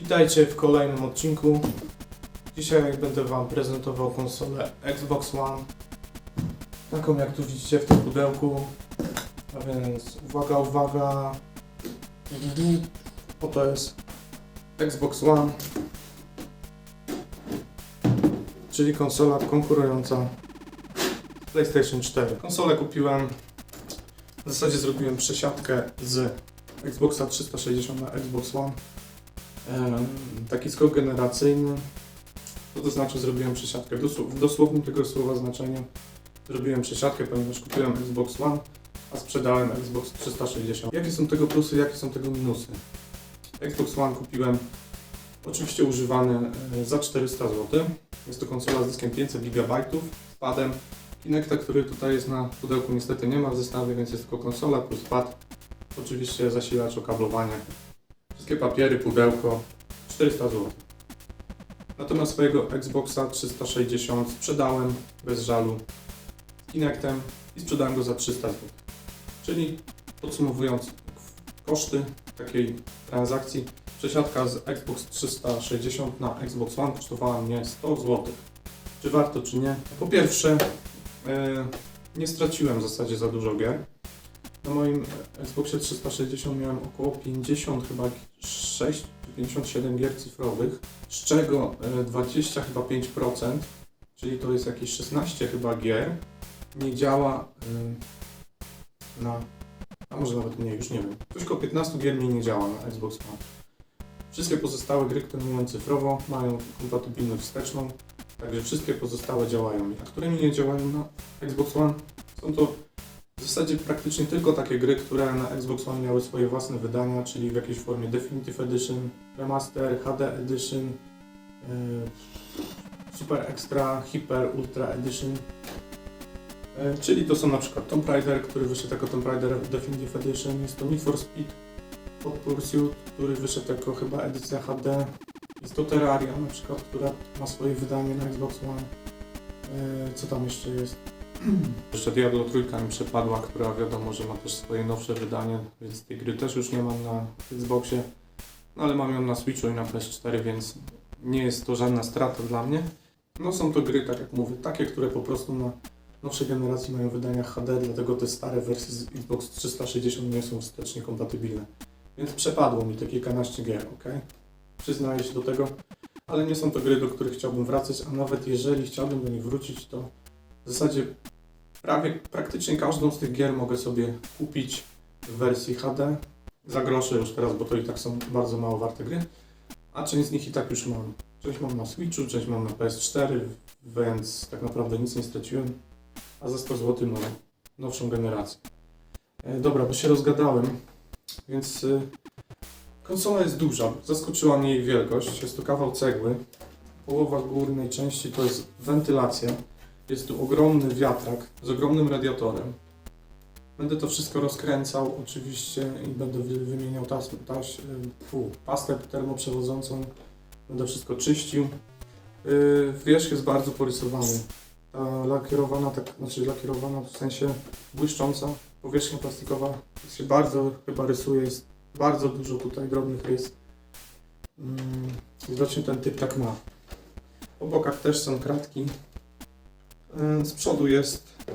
Witajcie w kolejnym odcinku. Dzisiaj będę Wam prezentował konsolę Xbox One. Taką jak tu widzicie w tym pudełku. A więc uwaga, uwaga. Oto jest Xbox One. Czyli konsola konkurująca PlayStation 4. Konsolę kupiłem, w zasadzie zrobiłem przesiadkę z Xboxa 360 na Xbox One. Taki skok generacyjny. Co to znaczy zrobiłem przesiadkę? W dosłownym tego słowa znaczeniu zrobiłem przesiadkę, ponieważ kupiłem Xbox One, a sprzedałem Xbox 360. Jakie są tego plusy, jakie są tego minusy? Xbox One kupiłem oczywiście używany za 400 zł. Jest to konsola z dyskiem 500 GB, z padem. Kinecta, który tutaj jest na pudełku, niestety nie ma w zestawie, więc jest tylko konsola plus pad. Oczywiście zasilacz, okablowanie. Wszystkie papiery, pudełko, 400 zł. Natomiast swojego Xboxa 360 sprzedałem bez żalu z Kinectem i sprzedałem go za 300 zł. Czyli podsumowując koszty takiej transakcji, przesiadka z Xbox 360 na Xbox One kosztowała mnie 100 zł. Czy warto, czy nie? Po pierwsze, nie straciłem w zasadzie za dużo gier. Na moim Xboxie 360 miałem około 50, chyba 6 czy 57 gier cyfrowych, z czego 20 chyba 5%, czyli to jest jakieś 16 chyba gier, nie działa a może nawet nie, już nie wiem. Coś koło 15 gier mi nie działa na Xbox One. Wszystkie pozostałe gry, które mają cyfrowo, mają kompatybilność wsteczną, także wszystkie pozostałe działają. A które mi nie działają na Xbox One, są to w zasadzie praktycznie tylko takie gry, które na Xbox One miały swoje własne wydania, czyli w jakiejś formie Definitive Edition, Remaster, HD Edition, Super Extra, Hyper Ultra Edition. Czyli to są na przykład Tomb Raider, który wyszedł jako Tomb Raider Definitive Edition, jest to Need for Speed Hot Pursuit, który wyszedł jako chyba edycja HD, jest to Terraria na przykład, która ma swoje wydanie na Xbox One. Co tam jeszcze jest? Jeszcze Diablo 3 mi przepadła, która wiadomo, że ma też swoje nowsze wydanie, więc tej gry też już nie mam na Xboxie, no ale mam ją na Switchu i na PS4, więc nie jest to żadna strata dla mnie. No są to gry, tak jak mówię, takie, które po prostu na nowszej generacji mają wydania HD, dlatego te stare wersje z Xbox 360 nie są wstecznie kompatybilne. Więc przepadło mi te kilkanaście gier, ok? Przyznaję się do tego, ale nie są to gry, do których chciałbym wracać, a nawet jeżeli chciałbym do nich wrócić, to w zasadzie praktycznie każdą z tych gier mogę sobie kupić w wersji HD za grosze już teraz, bo to i tak są bardzo mało warte gry, a część z nich i tak już mam. Część mam na Switchu, część mam na PS4, więc tak naprawdę nic nie straciłem, a za 100 zł mam nowszą generację. Dobra, bo się rozgadałem, więc konsola jest duża, zaskoczyła mnie jej wielkość, jest to kawał cegły, połowa górnej części to jest wentylacja. Jest tu ogromny wiatrak z ogromnym radiatorem. Będę to wszystko rozkręcał oczywiście i będę wymieniał pastę termoprzewodzącą. Będę wszystko czyścił. Wierzch jest bardzo porysowany. Lakierowana w sensie błyszcząca. Powierzchnia plastikowa się bardzo chyba rysuje. Jest bardzo dużo tutaj drobnych rys. Widocznie ten typ tak ma. Po bokach też są kratki. Z przodu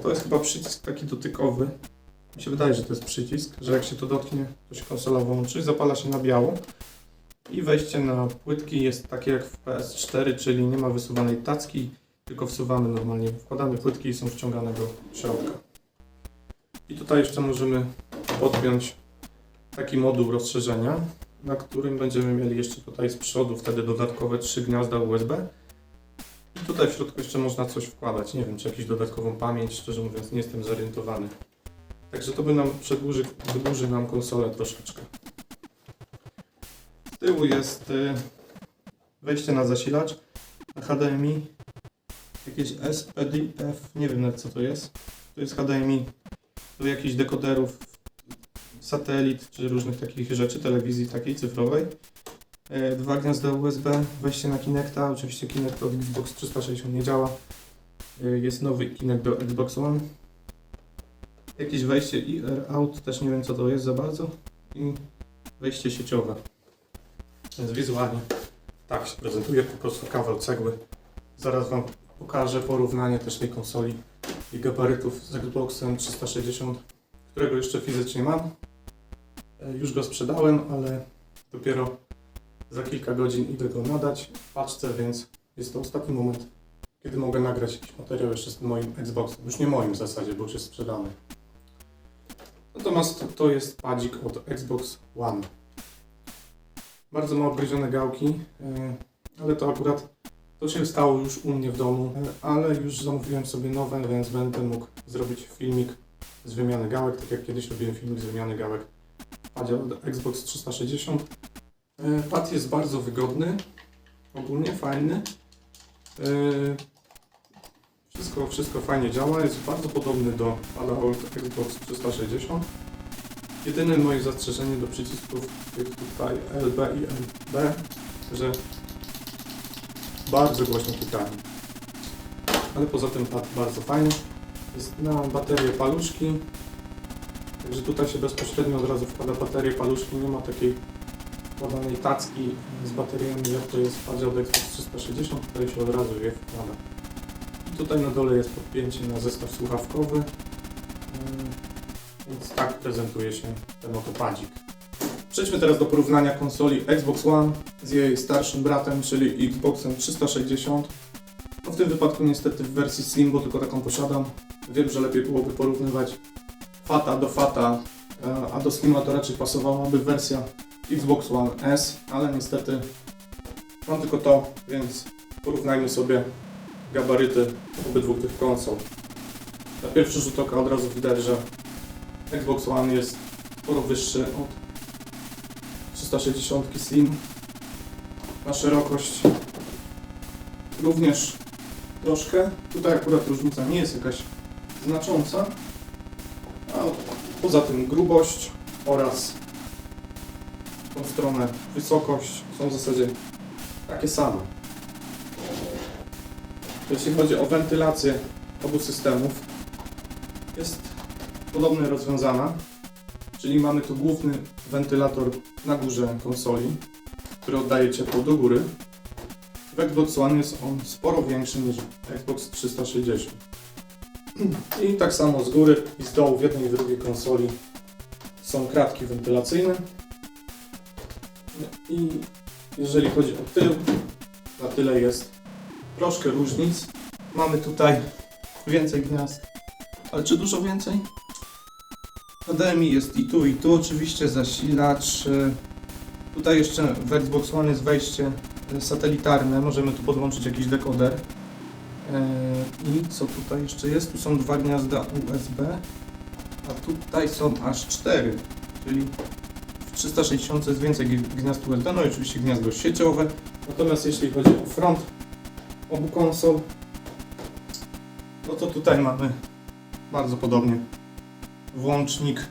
to jest chyba przycisk taki dotykowy. Mi się wydaje, że to jest przycisk, że jak się to dotknie, to się konsola włączy, zapala się na biało. I wejście na płytki jest takie jak w PS4, czyli nie ma wysuwanej tacki, tylko wsuwamy normalnie, wkładamy płytki i są wciągane do środka. I tutaj jeszcze możemy podpiąć taki moduł rozszerzenia, na którym będziemy mieli jeszcze tutaj z przodu wtedy dodatkowe 3 gniazda USB. I tutaj w środku jeszcze można coś wkładać, nie wiem, czy jakąś dodatkową pamięć, szczerze mówiąc nie jestem zorientowany. Także to wydłuży nam konsolę troszeczkę. Z tyłu jest wejście na zasilacz, na HDMI, jakieś SPDIF, nie wiem nawet co to jest. To jest HDMI do jakichś dekoderów, satelit, czy różnych takich rzeczy, telewizji takiej cyfrowej. 2 gniazda USB, wejście na Kinecta, oczywiście Kinect od Xbox 360 nie działa. Jest nowy Kinect do Xbox One. Jakieś wejście in-out, też nie wiem co to jest za bardzo. I wejście sieciowe. Więc wizualnie Tak się prezentuje, po prostu kawał cegły. Zaraz Wam pokażę porównanie też tej konsoli i gabarytów z Xboxem 360, którego jeszcze fizycznie mam. Już go sprzedałem, ale dopiero za kilka godzin idę go nadać w paczce, więc jest to ostatni moment, kiedy mogę nagrać jakiś materiał jeszcze z tym moim Xboxem. Już nie moim w zasadzie, bo już jest sprzedany. Natomiast to jest padzik od Xbox One. Bardzo mało gryzione gałki, ale to akurat to się stało już u mnie w domu, ale już zamówiłem sobie nowe, więc będę mógł zrobić filmik z wymiany gałek, tak jak kiedyś robiłem filmik z wymiany gałek w padzie od Xbox 360. Pad jest bardzo wygodny, ogólnie fajny. Wszystko fajnie działa, jest bardzo podobny do pada od Xbox 360. Jedyne moje zastrzeżenie do przycisków tych tutaj LB i LB, że bardzo głośno klikają. Ale poza tym pad bardzo fajny. Jest na baterię paluszki. Także tutaj się bezpośrednio od razu wkłada baterię paluszki. Nie ma takiej wkładanej tacki z bateriami, jak to jest w padzie od Xbox 360. Tutaj się od razu je wkłada. I tutaj na dole jest podpięcie na zestaw słuchawkowy. Więc tak prezentuje się ten oto padzik. Przejdźmy teraz do porównania konsoli Xbox One z jej starszym bratem, czyli Xboxem 360. No w tym wypadku niestety w wersji Slim, bo tylko taką posiadam. Wiem, że lepiej byłoby porównywać Fata do Fata, a do Slima to raczej pasowałaby wersja Xbox One S, ale niestety mam tylko to, więc porównajmy sobie gabaryty obydwu tych konsol. Na pierwszy rzut oka od razu widać, że Xbox One jest sporo wyższy od 360 Slim. Na szerokość również troszkę. Tutaj akurat różnica nie jest jakaś znacząca. A poza tym grubość oraz w tą stronę wysokość są w zasadzie takie same. Jeśli chodzi o wentylację obu systemów, jest podobnie rozwiązana, czyli mamy tu główny wentylator na górze konsoli, który oddaje ciepło do góry. W Xbox One jest on sporo większy niż Xbox 360. I tak samo z góry i z dołu w jednej i w drugiej konsoli są kratki wentylacyjne. I jeżeli chodzi o tył, na tyle jest troszkę różnic. Mamy tutaj więcej gniazd, ale czy dużo więcej? HDMI jest i tu oczywiście zasilacz. Tutaj jeszcze w Xbox One jest wejście satelitarne, możemy tu podłączyć jakiś dekoder. I co tutaj jeszcze jest? Tu są dwa gniazda USB, a tutaj są aż 4, czyli w 360 jest więcej gniazd USB, no i oczywiście gniazdo sieciowe. Natomiast jeśli chodzi o front obu konsol, no to tutaj mamy bardzo podobnie włącznik,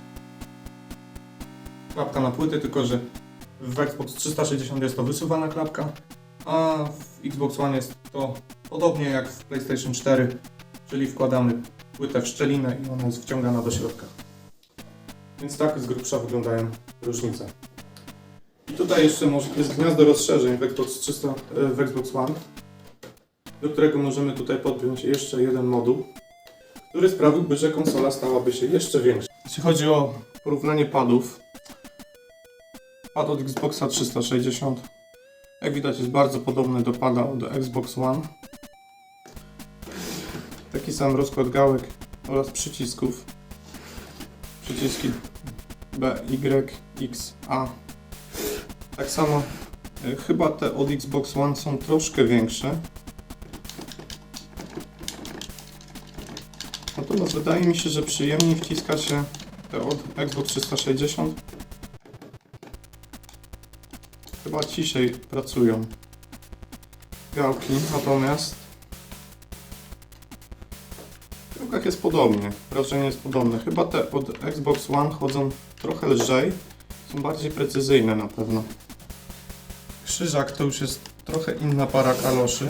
klapka na płyty, tylko że w Xbox 360 jest to wysuwana klapka, a w Xbox One jest to podobnie jak w PlayStation 4, czyli wkładamy płytę w szczelinę i ona jest wciągana do środka. Więc tak z grubsza wyglądają różnice. I tutaj jeszcze jest gniazdo rozszerzeń w Xbox One, do którego możemy tutaj podpiąć jeszcze jeden moduł, który sprawiłby, że konsola stałaby się jeszcze większa. Jeśli chodzi o porównanie padów, pad od Xboxa 360, jak widać, jest bardzo podobny do pada od Xbox One. Taki sam rozkład gałek oraz przycisków. Przyciski B, Y, X, A. Tak samo chyba te od Xbox One są troszkę większe. Natomiast wydaje mi się, że przyjemniej wciska się te od Xbox 360. Chyba ciszej pracują gałki, natomiast w gałkach jest podobnie, wrażenie jest podobne. Chyba te od Xbox One chodzą trochę lżej, są bardziej precyzyjne na pewno. Krzyżak to już jest trochę inna para kaloszy.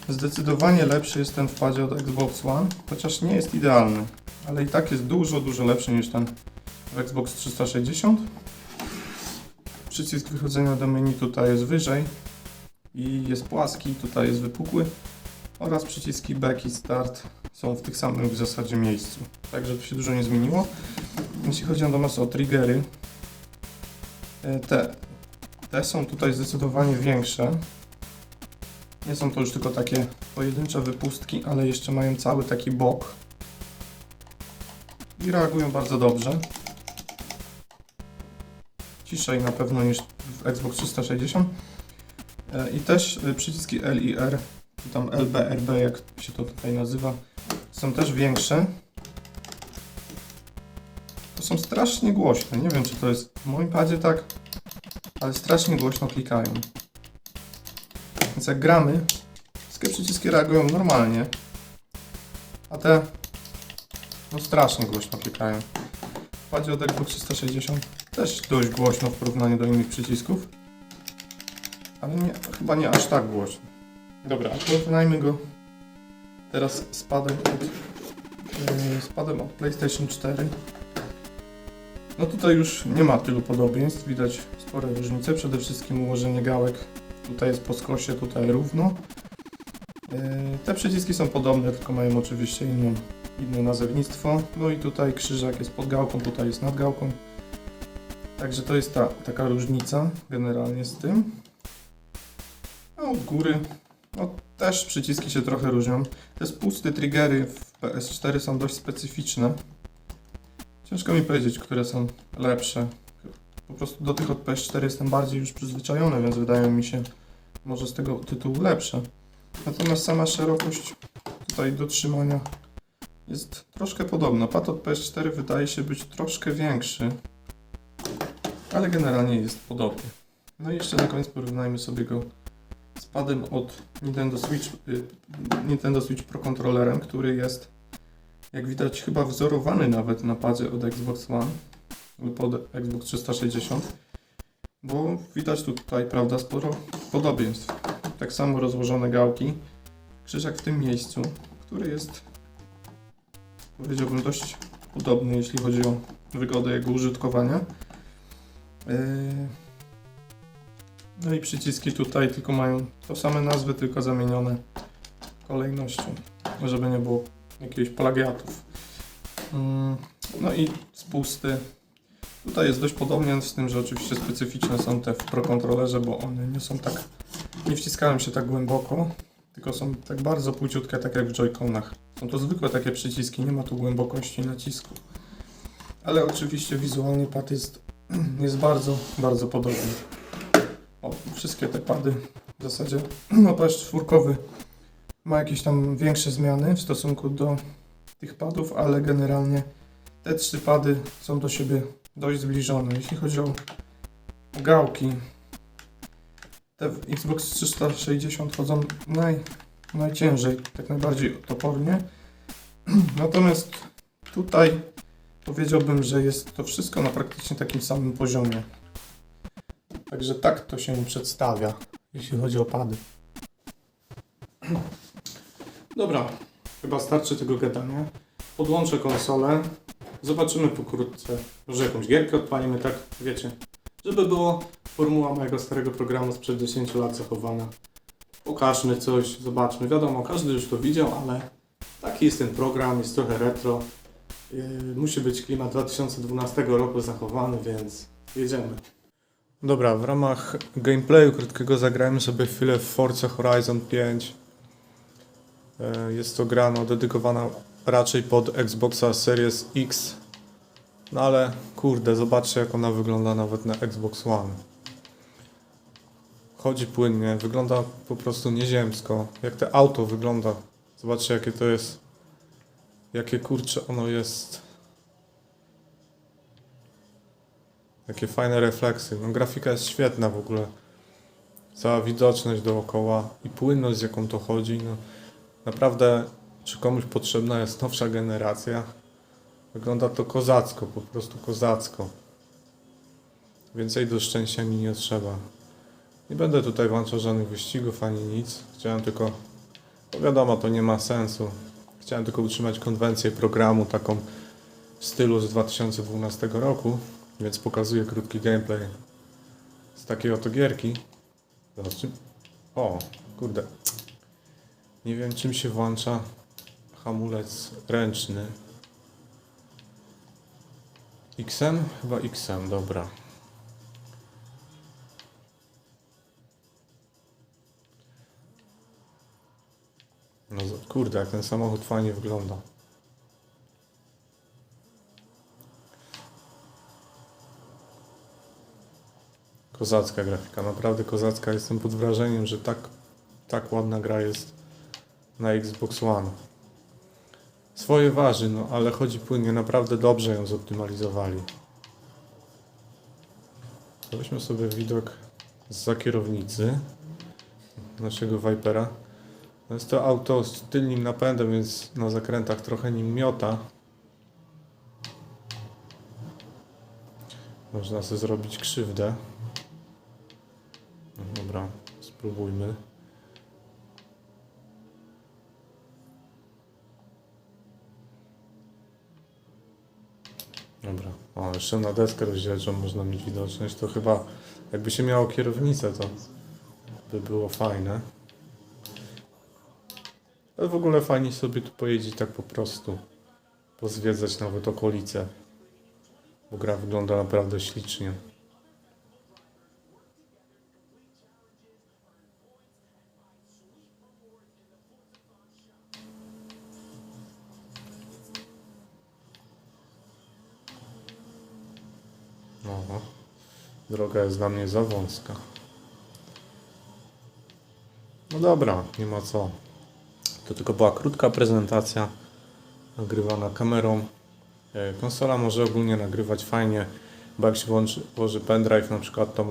Zdecydowanie lepszy jest ten w padzie od Xbox One, chociaż nie jest idealny, ale i tak jest dużo lepszy niż ten w Xbox 360. Przycisk wychodzenia do menu tutaj jest wyżej i jest płaski, tutaj jest wypukły oraz przyciski back i start są w tych samych w zasadzie miejscu. Także tu się dużo nie zmieniło. Jeśli chodzi natomiast o triggery, te są tutaj zdecydowanie większe. Nie są to już tylko takie pojedyncze wypustki, ale jeszcze mają cały taki bok i reagują bardzo dobrze. Ciszej na pewno niż w Xbox 360. I też przyciski L i R, czy tam LB, RB, jak się to tutaj nazywa, są też większe. To są strasznie głośne. Nie wiem, czy to jest w moim padzie tak, ale strasznie głośno klikają. Więc jak gramy, wszystkie przyciski reagują normalnie, a te no strasznie głośno klikają. W padzie od Xbox 360 też dość głośno w porównaniu do innych przycisków, ale nie, chyba nie aż tak głośno. Dobra, porównajmy go teraz z padem od PlayStation 4. No tutaj już nie ma tylu podobieństw, widać spore różnice, przede wszystkim ułożenie gałek. Tutaj jest po skosie, tutaj równo. Te przyciski są podobne, tylko mają oczywiście inne nazewnictwo. No i tutaj krzyżak jest pod gałką, tutaj jest nad gałką. Także to jest taka różnica generalnie z tym. A od góry, no też przyciski się trochę różnią. Te spusty triggery w PS4 są dość specyficzne. Ciężko mi powiedzieć, które są lepsze. Po prostu do tych od PS4 jestem bardziej już przyzwyczajony, więc wydają mi się może z tego tytułu lepsze. Natomiast sama szerokość tutaj do trzymania jest troszkę podobna. Pad od PS4 wydaje się być troszkę większy, ale generalnie jest podobny. No i jeszcze na koniec porównajmy sobie go z padem od Nintendo Switch Pro Controllerem, który jest, jak widać, chyba wzorowany nawet na padzie od Xbox One lub od Xbox 360, bo widać tutaj, prawda, sporo podobieństw. Tak samo rozłożone gałki, krzyżak w tym miejscu, który jest, powiedziałbym, dość podobny, jeśli chodzi o wygodę jego użytkowania. No i przyciski tutaj tylko mają to same nazwy, tylko zamienione kolejnością, żeby nie było jakichś plagiatów. No i spusty. Tutaj jest dość podobnie, z tym, że oczywiście specyficzne są te w Pro Controllerze, bo one nie wciskają się tak głęboko, tylko są tak bardzo płyciutkie, tak jak w Joy-Conach. Są to zwykłe takie przyciski, nie ma tu głębokości nacisku. Ale oczywiście wizualnie pad jest bardzo, bardzo podobny. Wszystkie te pady w zasadzie, no pad czwórkowy ma jakieś tam większe zmiany w stosunku do tych padów, ale generalnie te trzy pady są do siebie dość zbliżone. Jeśli chodzi o gałki, te w Xbox 360 chodzą najciężej, tak najbardziej topornie. Natomiast tutaj powiedziałbym, że jest to wszystko na praktycznie takim samym poziomie. Także tak to się przedstawia, jeśli chodzi o pady. Dobra, chyba starczy tego gadania. Podłączę konsolę. Zobaczymy pokrótce, może jakąś gierkę odpalimy, tak, wiecie, żeby było formuła mojego starego programu sprzed 10 lat zachowana. Pokażmy coś, zobaczmy. Wiadomo, każdy już to widział, ale taki jest ten program, jest trochę retro. Musi być klimat 2012 roku zachowany, więc jedziemy. Dobra, w ramach gameplayu krótkiego zagrajmy sobie chwilę w Forza Horizon 5. Jest to gra dedykowana raczej pod Xboxa Series X. No ale kurde, zobaczcie jak ona wygląda nawet na Xbox One. Chodzi płynnie, wygląda po prostu nieziemsko. Jak to auto wygląda. Zobaczcie jakie to jest. Jakie kurcze ono jest. Jakie fajne refleksy. No grafika jest świetna w ogóle. Cała widoczność dookoła i płynność z jaką to chodzi. No, naprawdę, czy komuś potrzebna jest nowsza generacja? Wygląda to kozacko, po prostu kozacko. Więcej do szczęścia mi nie trzeba. Nie będę tutaj włączał żadnych wyścigów ani nic. Chciałem tylko, bo wiadomo, to nie ma sensu. Chciałem tylko utrzymać konwencję programu taką w stylu z 2012 roku, więc pokazuję krótki gameplay z takiej oto gierki. Zobaczcie. O, kurde. Nie wiem, czym się włącza hamulec ręczny. X-em? Chyba X-em, dobra. No kurde, jak ten samochód fajnie wygląda. Kozacka grafika, naprawdę kozacka. Jestem pod wrażeniem, że tak ładna gra jest na Xbox One. Swoje waży, no ale chodzi płynnie, naprawdę dobrze ją zoptymalizowali. Weźmy sobie widok zza kierownicy naszego Vipera. No jest to auto z tylnym napędem, więc na zakrętach trochę nim miota. Można sobie zrobić krzywdę. No dobra, spróbujmy. Dobra, o, jeszcze na deskę rozdzielczą można mieć widoczność. To chyba jakby się miało kierownicę, to by było fajne. Ale w ogóle fajnie sobie tu pojeździć tak po prostu. Pozwiedzać nawet okolice. Bo gra wygląda naprawdę ślicznie. No, droga jest dla mnie za wąska. No dobra, nie ma co. To tylko była krótka prezentacja nagrywana kamerą. Konsola może ogólnie nagrywać fajnie, bo jak się włoży pendrive na przykład, to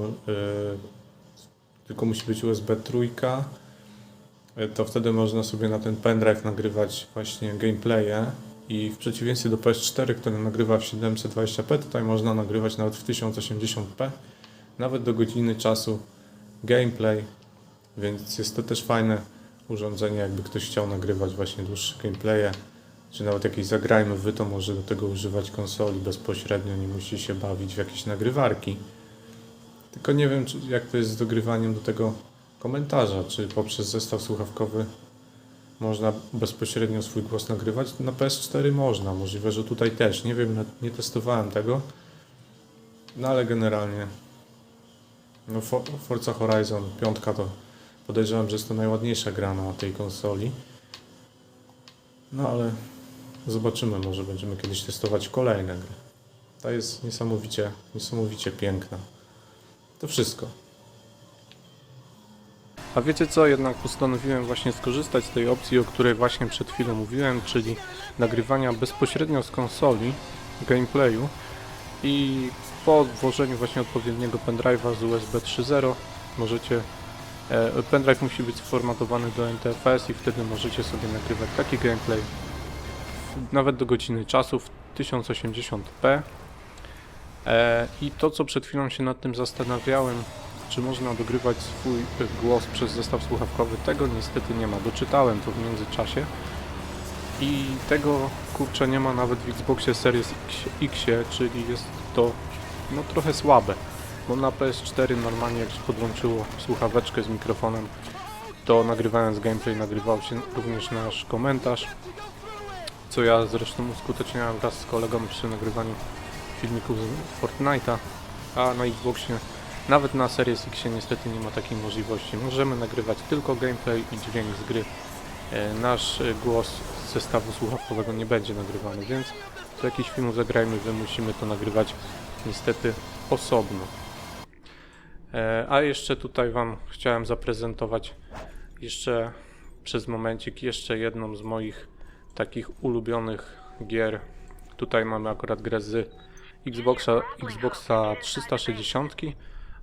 tylko musi być USB trójka, to wtedy można sobie na ten pendrive nagrywać właśnie gameplaye i w przeciwieństwie do PS4, który nagrywa w 720p, tutaj można nagrywać nawet w 1080p, nawet do godziny czasu gameplay, więc jest to też fajne urządzenie, jakby ktoś chciał nagrywać właśnie dłuższe gameplaye, czy nawet jakieś zagrajmy wy, to może do tego używać konsoli bezpośrednio, nie musi się bawić w jakieś nagrywarki. Tylko nie wiem, jak to jest z dogrywaniem do tego komentarza, czy poprzez zestaw słuchawkowy można bezpośrednio swój głos nagrywać. Na PS4 można, możliwe, że tutaj też. Nie wiem, nie testowałem tego, no ale generalnie no Forza Horizon 5 to podejrzewam, że jest to najładniejsza gra na tej konsoli. No ale zobaczymy, może będziemy kiedyś testować kolejne gry. Ta jest niesamowicie piękna. To wszystko. A wiecie co, jednak postanowiłem właśnie skorzystać z tej opcji, o której właśnie przed chwilą mówiłem, czyli nagrywania bezpośrednio z konsoli gameplayu i po włożeniu właśnie odpowiedniego pendrive'a z USB 3.0 możecie pendrive musi być sformatowany do NTFS i wtedy możecie sobie nagrywać taki gameplay nawet do godziny czasu w 1080p. I to, co przed chwilą się nad tym zastanawiałem, czy można dogrywać swój głos przez zestaw słuchawkowy, tego niestety nie ma. Doczytałem to w międzyczasie i tego kurczę nie ma nawet w Xboxie Series X, czyli jest to no trochę słabe, bo na PS4 normalnie jak się podłączyło słuchaweczkę z mikrofonem, to nagrywając gameplay nagrywał się również nasz komentarz, co ja zresztą uskuteczniałem wraz z kolegą przy nagrywaniu filmików z Fortnite'a, a na Xboxie nawet na Series X niestety nie ma takiej możliwości. Możemy nagrywać tylko gameplay i dźwięk z gry. Nasz głos z zestawu słuchawkowego nie będzie nagrywany, więc do jakichś filmów zagrajmy, wy musimy to nagrywać niestety osobno. A jeszcze tutaj Wam chciałem zaprezentować jeszcze przez momencik jeszcze jedną z moich takich ulubionych gier. Tutaj mamy akurat grę z Xboxa 360,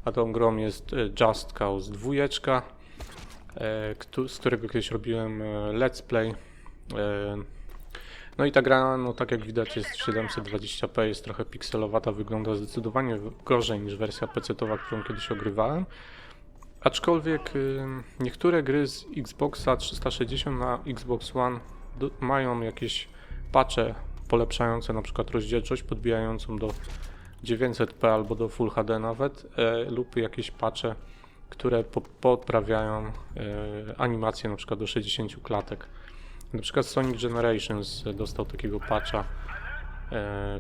a tą grą jest Just Cause 2, z którego kiedyś robiłem let's play. No i ta gra, no tak jak widać, jest 720p, jest trochę pikselowata, wygląda zdecydowanie gorzej niż wersja PC-towa, którą kiedyś ogrywałem. Aczkolwiek niektóre gry z Xboxa 360 na Xbox One mają jakieś patche polepszające na przykład rozdzielczość, podbijającą do 900p albo do Full HD nawet, lub jakieś patche, które poprawiają animację na przykład do 60 klatek. Na przykład Sonic Generations dostał takiego patcha,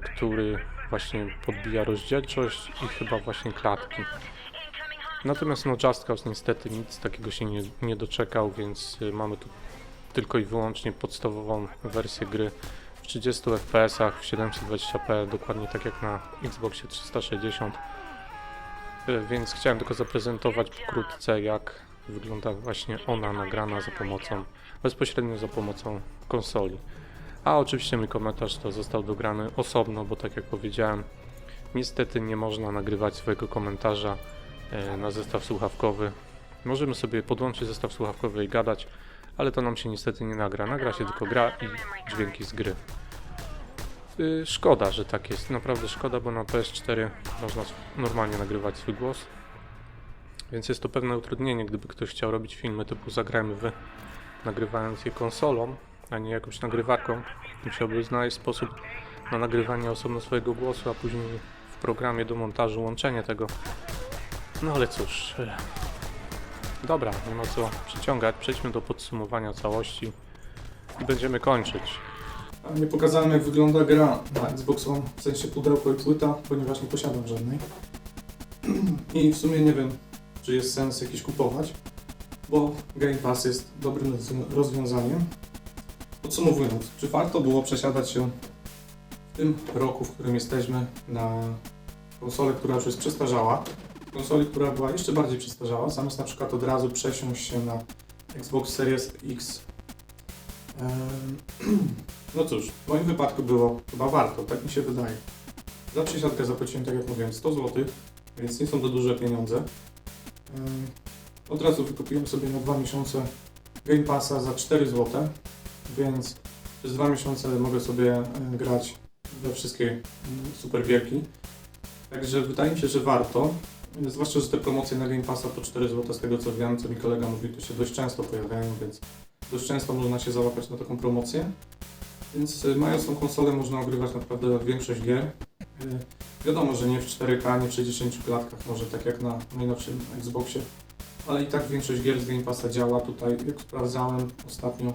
który właśnie podbija rozdzielczość i chyba właśnie klatki. Natomiast no Just Cause niestety nic takiego się nie doczekał, więc mamy tu tylko i wyłącznie podstawową wersję gry w 30 fps, w 720p, dokładnie tak jak na Xboxie 360. Więc chciałem tylko zaprezentować pokrótce, jak wygląda właśnie ona nagrana bezpośrednio za pomocą konsoli. A oczywiście mój komentarz to został dograny osobno, bo tak jak powiedziałem, niestety nie można nagrywać swojego komentarza na zestaw słuchawkowy. Możemy sobie podłączyć zestaw słuchawkowy i gadać, ale to nam się niestety nie nagra. Nagra się tylko gra i dźwięki z gry. Szkoda, że tak jest. Naprawdę szkoda, bo na PS4 można normalnie nagrywać swój głos. Więc jest to pewne utrudnienie, gdyby ktoś chciał robić filmy typu Zagrajmy Wy, nagrywając je konsolą, a nie jakąś nagrywarką. Musiałby znaleźć sposób na nagrywanie osobno swojego głosu, a później w programie do montażu łączenie tego. No ale cóż. Dobra, nie ma co przeciągać. Przejdźmy do podsumowania całości i będziemy kończyć. Nie pokazałem, jak wygląda gra na Xbox One, w sensie pudełko i płyta, ponieważ nie posiadam żadnej. I w sumie nie wiem, czy jest sens jakiś kupować, bo Game Pass jest dobrym rozwiązaniem. Podsumowując, czy warto było przesiadać się w tym roku, w którym jesteśmy, na konsolę, która już jest przestarzała, konsoli, która była jeszcze bardziej przestarzała, zamiast na przykład od razu przesiąść się na Xbox Series X. No cóż, w moim wypadku było chyba warto, tak mi się wydaje. Za przesiadkę zapłaciłem, tak jak mówiłem, 100 zł, więc nie są to duże pieniądze. Od razu wykupiłem sobie na 2 miesiące Game Passa za 4 zł, więc przez 2 miesiące mogę sobie grać we wszystkie super gierki. Także wydaje mi się, że warto. Zwłaszcza, że te promocje na Game Passa po 4 zł, z tego co wiem, co mi kolega mówił, to się dość często pojawiają, więc dość często można się załapać na taką promocję. Więc mając tą konsolę można ogrywać naprawdę większość gier. Wiadomo, że nie w 4K, nie w 60 klatkach, może tak jak na najnowszym Xboxie, ale i tak większość gier z Game Passa działa. Tutaj, jak sprawdzałem ostatnio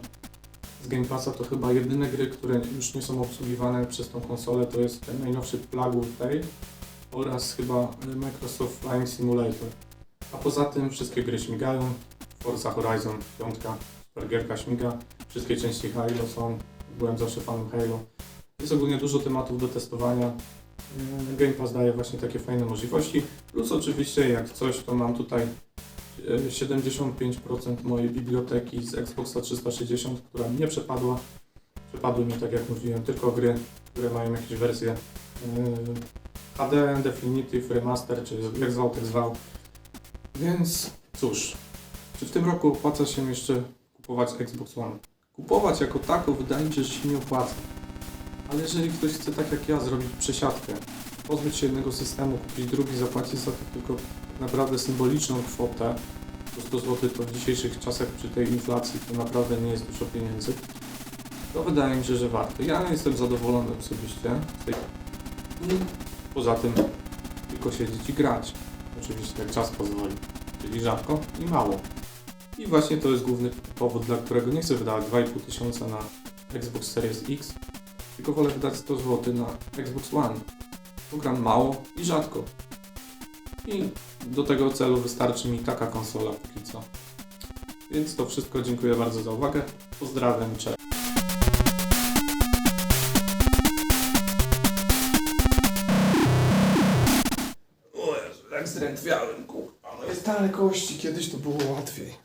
z Game Passa, to chyba jedyne gry, które już nie są obsługiwane przez tą konsolę, to jest ten najnowszy Plague Tale oraz chyba Microsoft Flight Simulator. A poza tym wszystkie gry śmigają. Forza Horizon 5, super gierka śmiga, wszystkie części Halo są, byłem zawsze fanem Halo. Jest ogólnie dużo tematów do testowania. Game Pass daje właśnie takie fajne możliwości. Plus oczywiście jak coś, to mam tutaj 75% mojej biblioteki z Xboxa 360, która mi nie przepadła. Przepadły mi, tak jak mówiłem, tylko gry, które mają jakieś wersje HD, Definitive, Remaster, czy jak zwał, tak zwał. Więc cóż, czy w tym roku opłaca się jeszcze kupować Xbox One? Kupować jako tako wydaje mi się, że się nie opłaca. Ale jeżeli ktoś chce tak jak ja zrobić przesiadkę, pozbyć się jednego systemu, kupić drugi, zapłacić za to tylko naprawdę symboliczną kwotę, bo 100 zł to w dzisiejszych czasach przy tej inflacji to naprawdę nie jest dużo pieniędzy, to wydaje mi się, że warto. Ja jestem zadowolony osobiście z tej... Poza tym tylko siedzieć i grać. Oczywiście jak czas pozwoli, czyli rzadko i mało. I właśnie to jest główny powód, dla którego nie chcę wydawać 2500 na Xbox Series X, tylko wolę wydać 100 zł na Xbox One. Bo gram mało i rzadko. I do tego celu wystarczy mi taka konsola póki co. Więc to wszystko, dziękuję bardzo za uwagę. Pozdrawiam, cześć. O Jezu, jak zdrętwiałem, kurwa. No jest stare kości, kiedyś to było łatwiej.